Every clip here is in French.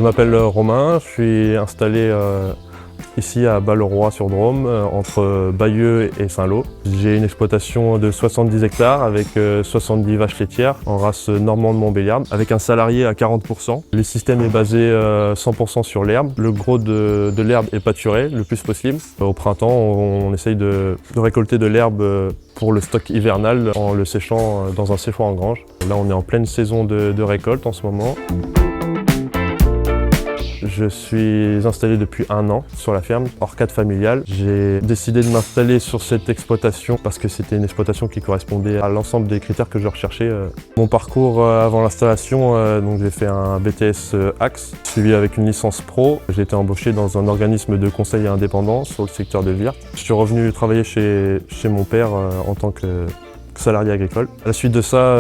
Je m'appelle Romain, je suis installé ici à Balleroy-sur-Drôme, entre Bayeux et Saint-Lô. J'ai une exploitation de 70 hectares avec 70 vaches laitières en race normande-montbéliarde, avec un salarié à 40%. Le système est basé 100% sur l'herbe. Le gros de l'herbe est pâturé le plus possible. Au printemps, on essaye de récolter de l'herbe pour le stock hivernal en le séchant dans un séchoir en grange. Là, on est en pleine saison de récolte en ce moment. Je suis installé depuis 1 an sur la ferme, hors cadre familial. J'ai décidé de m'installer sur cette exploitation parce que c'était une exploitation qui correspondait à l'ensemble des critères que je recherchais. Mon parcours avant l'installation, donc j'ai fait un BTS Axe, suivi avec une licence pro. J'ai été embauché dans un organisme de conseil indépendant sur le secteur de Viertes. Je suis revenu travailler chez mon père en tant que salarié agricole. À la suite de ça,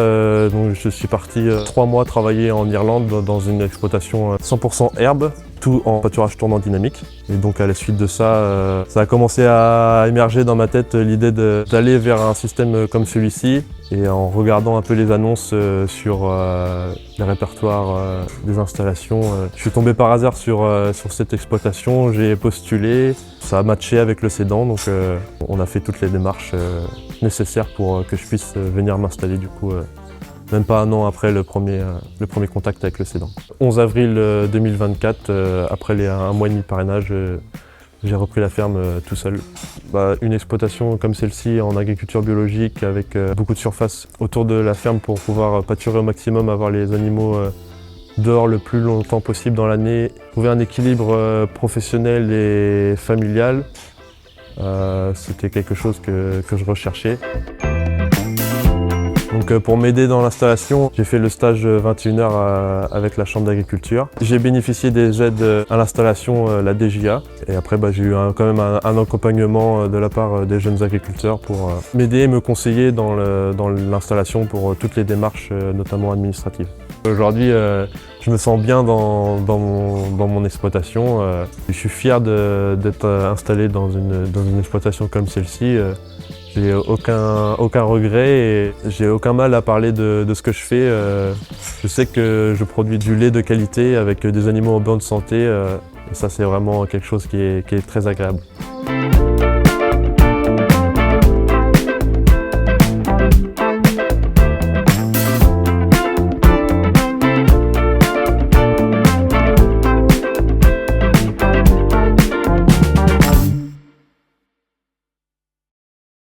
donc je suis parti 3 mois travailler en Irlande dans une exploitation 100% herbe, tout en pâturage tournant dynamique. Et donc à la suite de ça, ça a commencé à émerger dans ma tête l'idée d'aller vers un système comme celui-ci. Et en regardant un peu les annonces sur les répertoires des installations, je suis tombé par hasard sur cette exploitation, j'ai postulé, ça a matché avec le cédant, donc on a fait toutes les démarches nécessaires pour que je puisse venir m'installer du coup, même pas 1 an après le premier contact avec le cédant. 11 avril 2024, après 1 mois et demi de parrainage, j'ai repris la ferme tout seul. Une exploitation comme celle-ci en agriculture biologique avec beaucoup de surface autour de la ferme pour pouvoir pâturer au maximum, avoir les animaux dehors le plus longtemps possible dans l'année. Trouver un équilibre professionnel et familial, c'était quelque chose que je recherchais. Donc pour m'aider dans l'installation, j'ai fait le stage 21 heures avec la Chambre d'agriculture. J'ai bénéficié des aides à l'installation, la DJA. Et après, j'ai eu quand même un accompagnement de la part des jeunes agriculteurs pour m'aider et me conseiller dans l'installation pour toutes les démarches, notamment administratives. Aujourd'hui, je me sens bien dans mon exploitation. Je suis fier d'être installé dans une exploitation comme celle-ci. J'ai aucun regret et j'ai aucun mal à parler de ce que je fais. Je sais que je produis du lait de qualité avec des animaux en bonne santé. Et ça, c'est vraiment quelque chose qui est très agréable.